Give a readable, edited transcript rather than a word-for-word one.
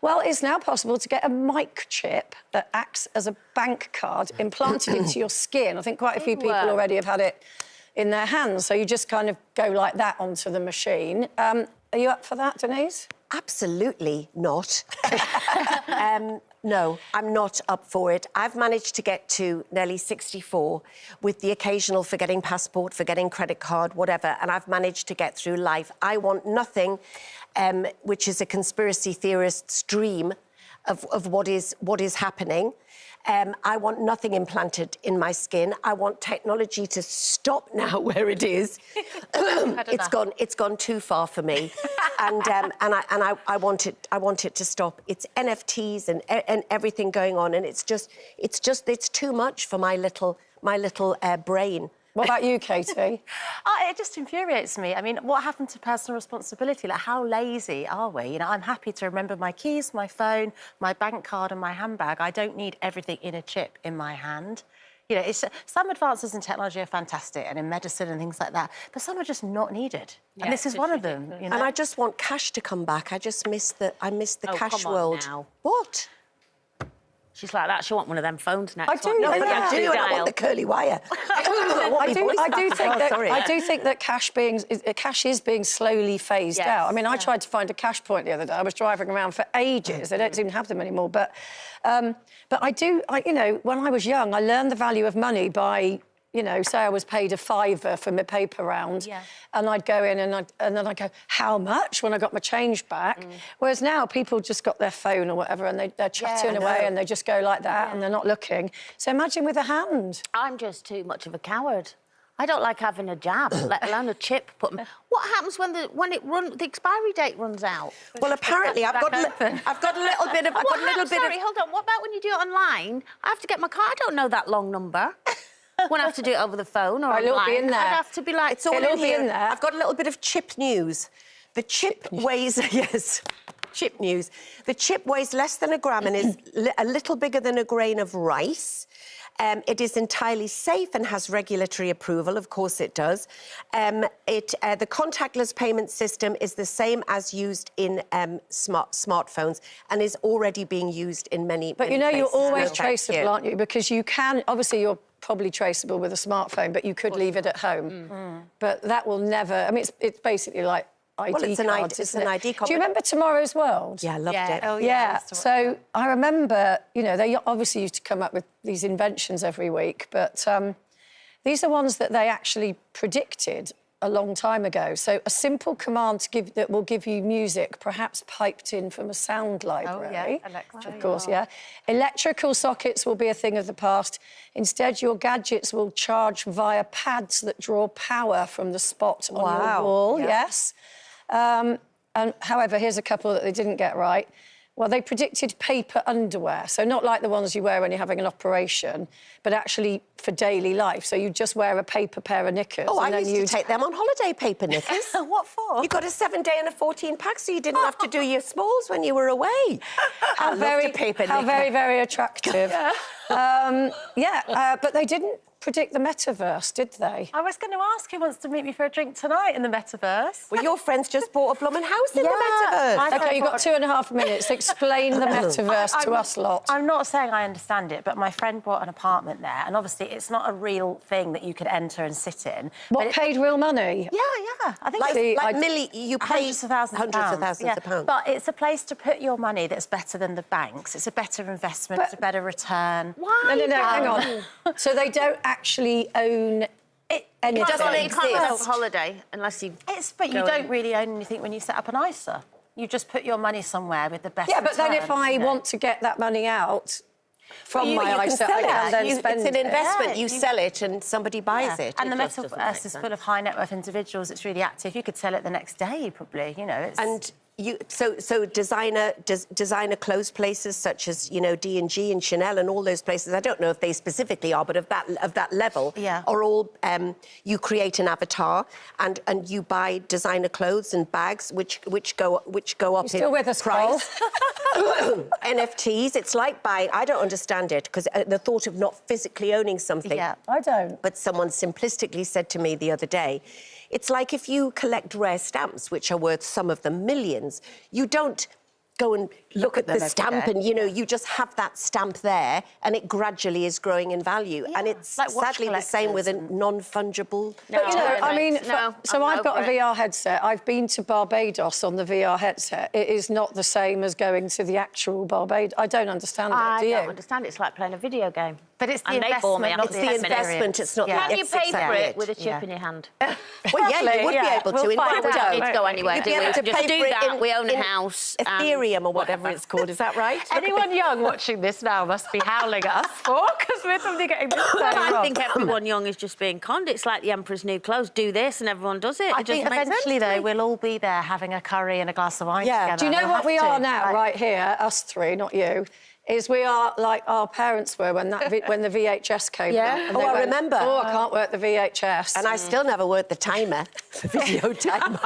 Well, it's now possible to get a microchip that acts as a bank card implanted into your skin. I think quite a few people already have had it in their hands. So you just kind of go like that onto the machine. Are you up for that, Denise? Absolutely not. No, I'm not up for it. I've managed to get to nearly 64 with the occasional forgetting passport, forgetting credit card, whatever, and I've managed to get through life. I want nothing which is a conspiracy theorist's dream of what is happening. I want nothing implanted in my skin. I want technology to stop now where it is. It's gone too far for me, and I want it to stop. It's NFTs and everything going on, and it's too much for my little brain. What about you, Katie? It just infuriates me. I mean, what happened to personal responsibility? Like, how lazy are we? You know, I'm happy to remember my keys, my phone, my bank card and my handbag. I don't need everything in a chip in my hand. You know, some advances in technology are fantastic and in medicine and things like that, but some are just not needed. Yeah, and this is one of them. You know? And I just want cash to come back. I miss the cash world. Now. What? She's like that. She'll want one of them phones next. I do. No, I do. And I want the curly wire. I do think that cash is being slowly phased out. I mean, I tried to find a cash point the other day. I was driving around for ages. They don't seem to have them anymore. But you know, when I was young, I learned the value of money by, you know, say I was paid a £5 for my paper round, and I'd go in and then I'd go, how much, when I got my change back? Whereas now people just got their phone or whatever and they're chatting away and they just go like that and they're not looking. So imagine with a hand. I'm just too much of a coward. I don't like having a jab, let alone a chip. What happens when the expiry date runs out? Well, apparently I've got a little bit of. Sorry, hold on. What about when you do it online? I have to get my card. I don't know that long number. Won't have to do it over the phone or online. It'll be in there. I'd have to be like... It's all in here. I've got a little bit of chip news. The chip weighs... Yes, chip news. The chip weighs less than a gram and is a little bigger than a grain of rice. It is entirely safe and has regulatory approval. Of course it does. The contactless payment system is the same as used in smartphones and is already being used in many But you know, places. you're always traceable, aren't you? Because you can... Obviously, you're probably traceable with a smartphone, but you could leave it at home. But that will never... I mean, it's basically like ID cards, it's an ID card. Do you remember Tomorrow's World? Yeah, I loved it. Oh, yeah. So I remember, you know, they obviously used to come up with these inventions every week, but these are ones that they actually predicted a long time ago. So a simple command that will give you music, perhaps piped in from a sound library. Oh, yeah, Alexa. Of course, yeah. Electrical sockets will be a thing of the past. Instead, your gadgets will charge via pads that draw power from the spot on your wall. Yeah. Yes. And however, here's a couple that they didn't get right. Well, they predicted paper underwear, so not like the ones you wear when you're having an operation, but actually for daily life. So you just wear a paper pair of knickers. Oh, I used to take them on holiday, paper knickers. What for? You got a 7-day and a 14-pack, so you didn't have to do your smalls when you were away. How very, very attractive. But they didn't predict the metaverse, did they? I was going to ask who wants to meet me for a drink tonight in the metaverse. Well, your friends just bought a blooming house in the metaverse. OK, you've got 2.5 minutes. Explain the metaverse to us lot. I'm not saying I understand it, but my friend bought an apartment there, and obviously it's not a real thing that you could enter and sit in. What, paid real money? Yeah. I think you pay hundreds of thousands of pounds. But it's a place to put your money that's better than the banks. It's a better investment, it's a better return. Why? No, hang on. So they don't actually own anything. You can't go on holiday unless you... But you don't really own anything when you set up an ISA. You just put your money somewhere with the best return. But then if I want to get that money out from my ISA, I can then spend it. It's an investment. You sell it and somebody buys it. And the metaverse is full of high net worth individuals. It's really active. You could sell it the next day, probably, you know. And so designer clothes places such as, you know, D&G and Chanel and all those places, I don't know if they specifically are, but of that level, are all you create an avatar and you buy designer clothes and bags which go up in still with us, price. NFTs, it's like buying. I don't understand it because the thought of not physically owning something. Yeah, I don't. But someone simplistically said to me the other day, it's like if you collect rare stamps, which are worth some of them millions, you don't go and look at them the every stamp day. and, you know, you just have that stamp there and it gradually is growing in value. And it's Like watch sadly the same with a collectors non-fungible... But, you know, I mean, No, so I'm I've got a over it. VR headset. I've been to Barbados on the VR headset. It is not the same as going to the actual Barbados. I don't understand it, I do you? don't understand. It's like playing a video game. But it's the And they bore me investment, not It's the investment, it's not... Can you it's pay for exactly it with a chip Yeah. in your hand? Well, yeah, you would be able to. We'll in find crypto. out. We don't need to go anywhere, You'd do be we? able to Just pay do for it that. in- We own a in house. and Ethereum or whatever it's called, is that right? Anyone young watching this now must be howling at us for, because we're probably getting this so I wrong. think everyone young is just being conned. It's like the Emperor's New Clothes. Do this and everyone does it. I It think doesn't make eventually, sense to though, me. we'll all be there having a curry and a glass of wine Yeah. together. Do you know We'll what have we to. are now, Like- right here, us three, not you, is we are like our parents were when when the VHS came Yeah. out. and Oh, they I went, remember. Oh, I can't work the VHS. And I still never worked the timer, the video timer.